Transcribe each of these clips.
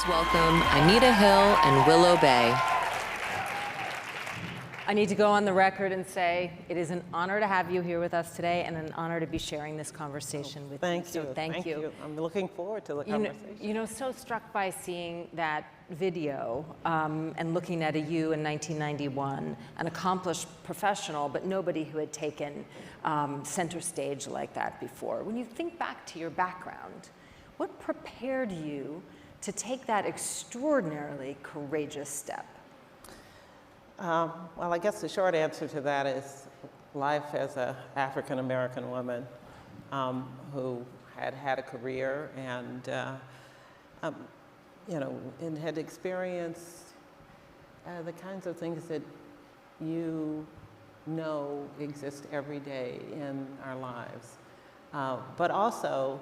welcome Anita Hill and Willow Bay. I need to go on the record and say it is an honor to have you here with us today and an honor to be sharing this conversation with you. Thank you. So thank you. I'm looking forward to the conversation. You know, so struck by seeing that video and looking at you in 1991, an accomplished professional, but nobody who had taken center stage like that before. When you think back to your background, what prepared you to take that extraordinarily courageous step? Well, I guess the short answer to that is life as an African-American woman who had a career and, and had experienced the kinds of things that you know exist every day in our lives. But also,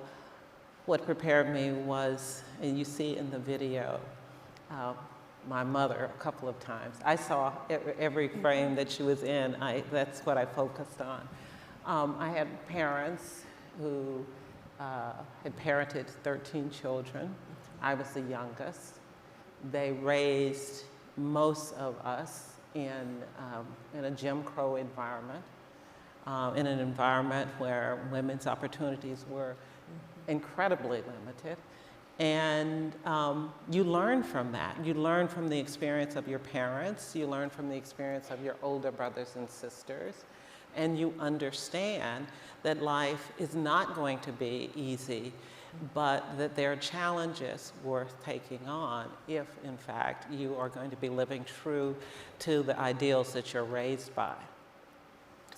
what prepared me was, and you see in the video, my mother a couple of times. I saw every frame that she was in. That's what I focused on. I had parents who had parented 13 children. I was the youngest. They raised most of us in a Jim Crow environment, in an environment where women's opportunities were incredibly limited. And you learn from that. You learn from the experience of your parents. You learn from the experience of your older brothers and sisters. And you understand that life is not going to be easy, but that there are challenges worth taking on if, in fact, you are going to be living true to the ideals that you're raised by.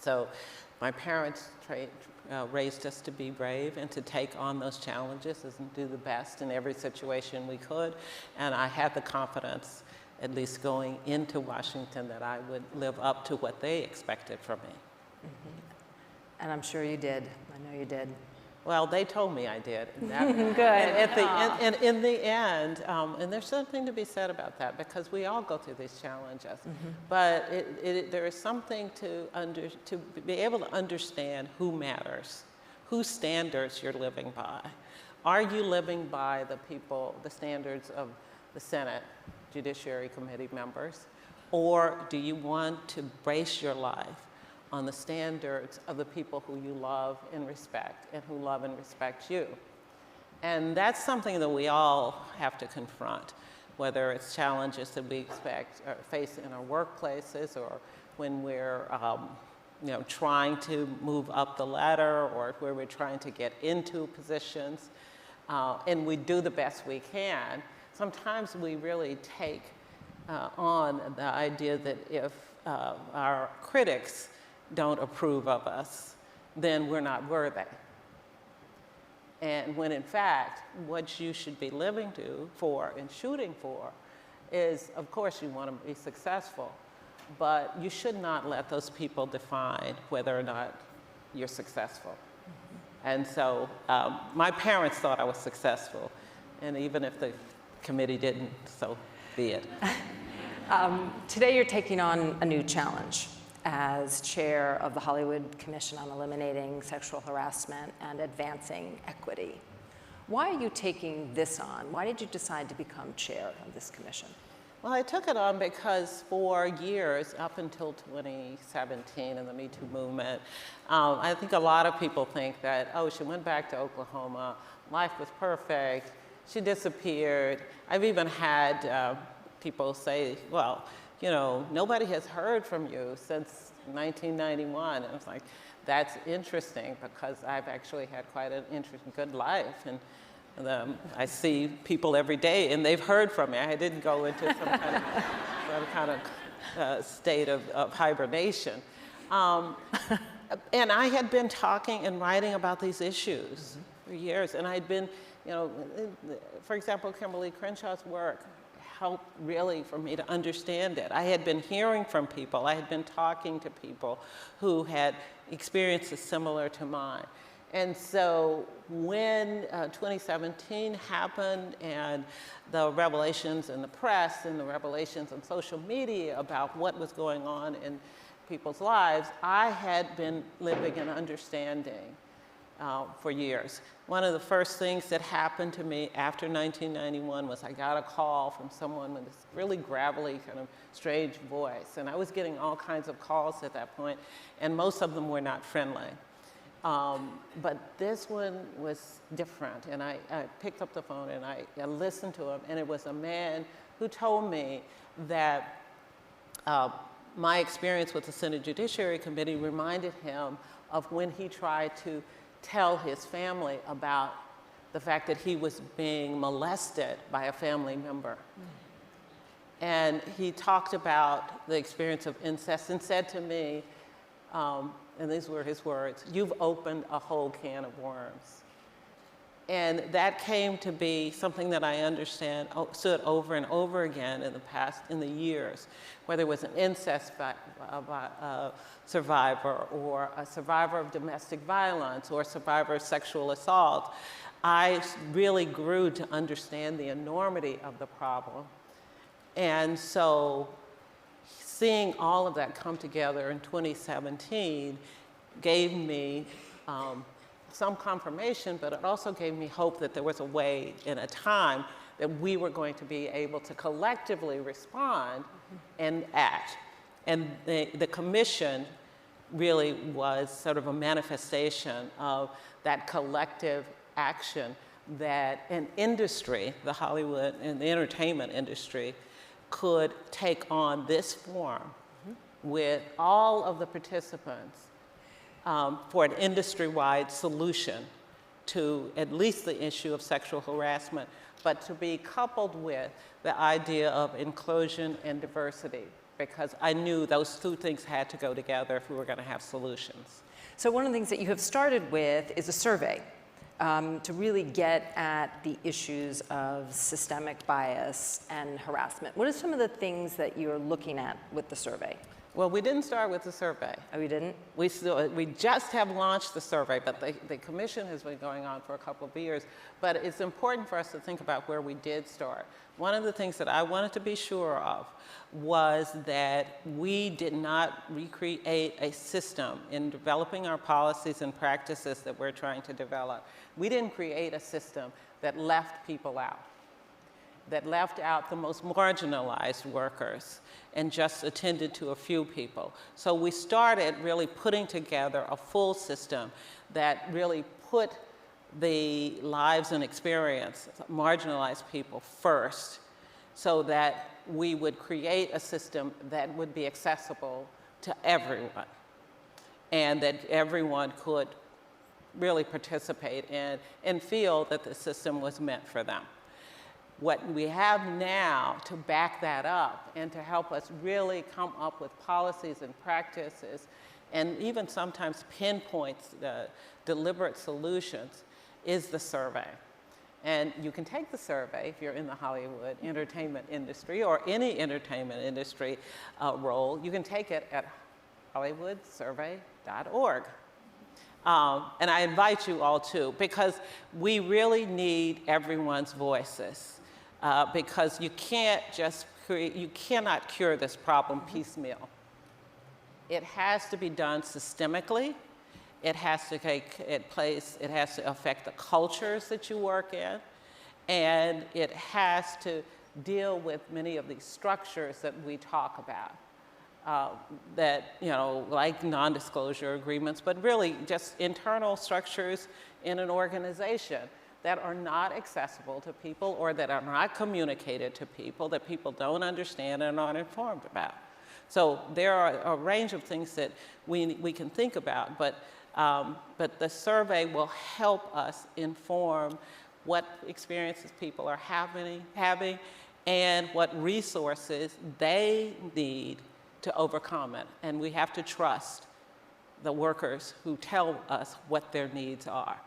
So my parents raised us to be brave and to take on those challenges and do the best in every situation we could. And I had the confidence, at least going into Washington, that I would live up to what they expected from me. Mm-hmm. And I'm sure you did. I know you did. Well, they told me I did. And that, Good. And in the end, and there's something to be said about that because we all go through these challenges. Mm-hmm. But there is something to be able to understand who matters, whose standards you're living by. Are you living by the standards of the Senate Judiciary Committee members, or do you want to base your life on the standards of the people who you love and respect and who love and respect you? And that's something that we all have to confront, whether it's challenges that we expect or face in our workplaces or when we're trying to move up the ladder or where we're trying to get into positions, and we do the best we can. Sometimes we really take on the idea that if our critics don't approve of us, then we're not worthy. And when in fact, what you should be living for and shooting for is, of course, you want to be successful, but you should not let those people define whether or not you're successful. Mm-hmm. And so my parents thought I was successful, and even if the committee didn't, so be it. Today you're taking on a new challenge as chair of the Hollywood Commission on Eliminating Sexual Harassment and Advancing Equity. Why are you taking this on? Why did you decide to become chair of this commission? Well, I took it on because for years, up until 2017 and the Me Too movement, I think a lot of people think that, oh, she went back to Oklahoma, life was perfect, she disappeared. I've even had people say, well, nobody has heard from you since 1991. And I was like, that's interesting because I've actually had quite an interesting, good life. And I see people every day and they've heard from me. I didn't go into some kind of state of hibernation. And I had been talking and writing about these issues for years. And I'd been, for example, Kimberly Crenshaw's work helped really for me to understand it. I had been hearing from people, I had been talking to people who had experiences similar to mine. And so when 2017 happened and the revelations in the press and the revelations on social media about what was going on in people's lives, I had been living and understanding for years. One of the first things that happened to me after 1991 was I got a call from someone with this really gravelly, kind of strange voice. And I was getting all kinds of calls at that point, and most of them were not friendly. But this one was different, and I picked up the phone and I listened to him, and it was a man who told me that my experience with the Senate Judiciary Committee reminded him of when he tried to tell his family about the fact that he was being molested by a family member. And he talked about the experience of incest and said to me, and these were his words, "You've opened a whole can of worms." And that came to be something that I understood over and over again in the years, whether it was an incest survivor or a survivor of domestic violence or a survivor of sexual assault. I really grew to understand the enormity of the problem. And so seeing all of that come together in 2017 gave me some confirmation, but it also gave me hope that there was a way in a time that we were going to be able to collectively respond and act. And the commission really was sort of a manifestation of that collective action that an industry, the Hollywood and the entertainment industry, could take on this form with all of the participants for an industry-wide solution to at least the issue of sexual harassment, but to be coupled with the idea of inclusion and diversity, because I knew those two things had to go together if we were going to have solutions. So one of the things that you have started with is a survey to really get at the issues of systemic bias and harassment. What are some of the things that you're looking at with the survey? Well, we didn't start with the survey. Oh, you didn't? We just have launched the survey, but the commission has been going on for a couple of years. But it's important for us to think about where we did start. One of the things that I wanted to be sure of was that we did not recreate a system in developing our policies and practices that we're trying to develop. We didn't create a system that left people out, that left out the most marginalized workers and just attended to a few people. So we started really putting together a full system that really put the lives and experience of marginalized people first, so that we would create a system that would be accessible to everyone, and that everyone could really participate in and feel that the system was meant for them. What we have now to back that up and to help us really come up with policies and practices, and even sometimes pinpoints deliberate solutions, is the survey. And you can take the survey if you're in the Hollywood entertainment industry or any entertainment industry role. You can take it at hollywoodsurvey.org. And I invite you all to, because we really need everyone's voices. Because you cannot cure this problem piecemeal. It has to be done systemically. It has to it has to affect the cultures that you work in, and it has to deal with many of these structures that we talk about, like non-disclosure agreements, but really just internal structures in an organization that are not accessible to people or that are not communicated to people, that people don't understand and are not informed about. So there are a range of things that we can think about, but the survey will help us inform what experiences people are having and what resources they need to overcome it. And we have to trust the workers who tell us what their needs are,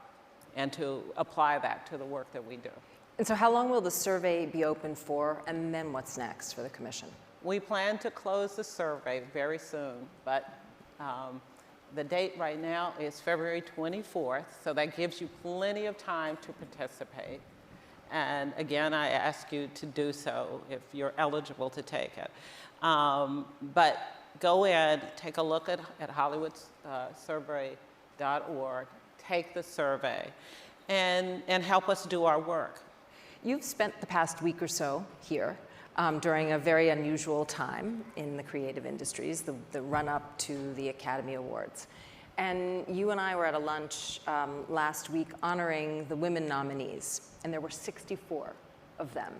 and to apply that to the work that we do. And so how long will the survey be open for, and then what's next for the commission? We plan to close the survey very soon, but the date right now is February 24th, so that gives you plenty of time to participate. And again, I ask you to do so if you're eligible to take it. But go in, take a look at hollywoodsurvey.org, take the survey and help us do our work. You've spent the past week or so here during a very unusual time in the creative industries, the run-up to the Academy Awards. And you and I were at a lunch last week honoring the women nominees, and there were 64 of them.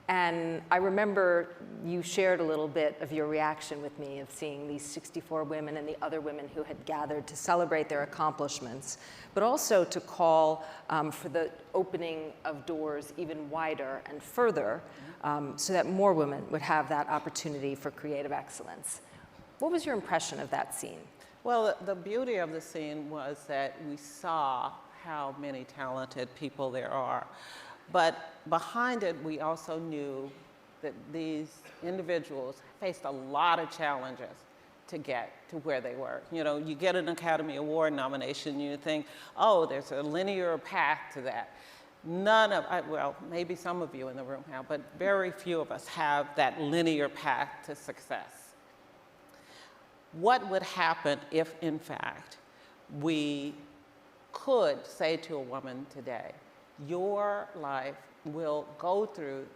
And I remember you shared a little bit of your reaction with me of seeing these 64 women and the other women who had gathered to celebrate their accomplishments, but also to call for the opening of doors even wider and further so that more women would have that opportunity for creative excellence. What was your impression of that scene? Well, the beauty of the scene was that we saw how many talented people there are. But behind it, we also knew that these individuals faced a lot of challenges to get to where they were. You know, you get an Academy Award nomination, you think, oh, there's a linear path to that. Well, maybe some of you in the room have, but very few of us have that linear path to success. What would happen if, in fact, we could say to a woman today, your life will go through,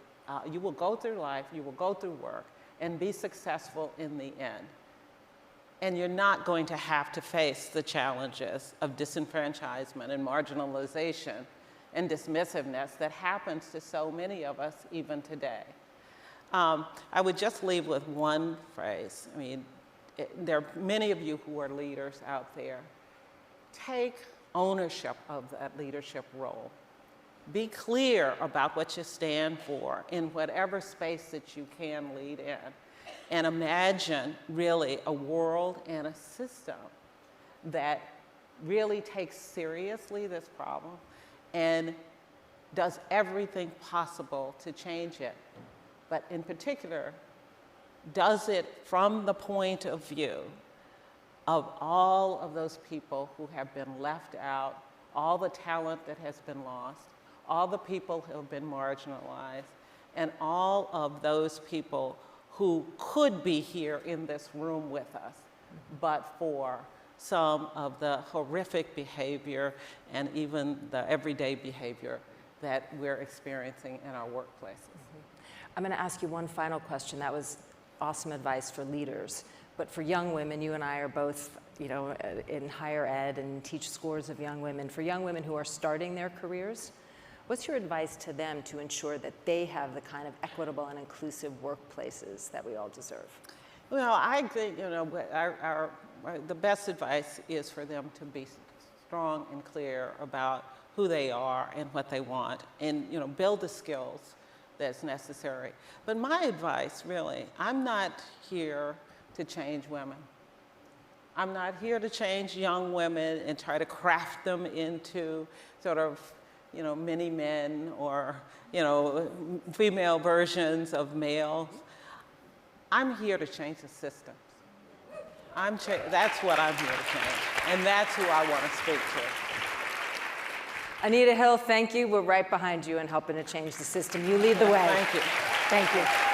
you will go through life, you will go through work, and be successful in the end. And you're not going to have to face the challenges of disenfranchisement and marginalization and dismissiveness that happens to so many of us even today. I would just leave with one phrase. I mean, there are many of you who are leaders out there. Take ownership of that leadership role. Be clear about what you stand for in whatever space that you can lead in. And imagine really a world and a system that really takes seriously this problem and does everything possible to change it. But in particular, does it from the point of view of all of those people who have been left out, all the talent that has been lost, all the people who have been marginalized, and all of those people who could be here in this room with us, but for some of the horrific behavior and even the everyday behavior that we're experiencing in our workplaces. I'm going to ask you one final question. That was awesome advice for leaders. But for young women, you and I are both, you know, in higher ed and teach scores of young women. For young women who are starting their careers, what's your advice to them to ensure that they have the kind of equitable and inclusive workplaces that we all deserve? Well, I think, you know, the best advice is for them to be strong and clear about who they are and what they want, and, you know, build the skills that's necessary. But my advice, really, I'm not here to change women. I'm not here to change young women and try to craft them into sort of, you know, mini men or, you know, female versions of males. I'm here to change the systems. That's what I'm here to change, and that's who I want to speak to. Anita Hill, thank you. We're right behind you in helping to change the system. You lead the way. Thank you. Thank you.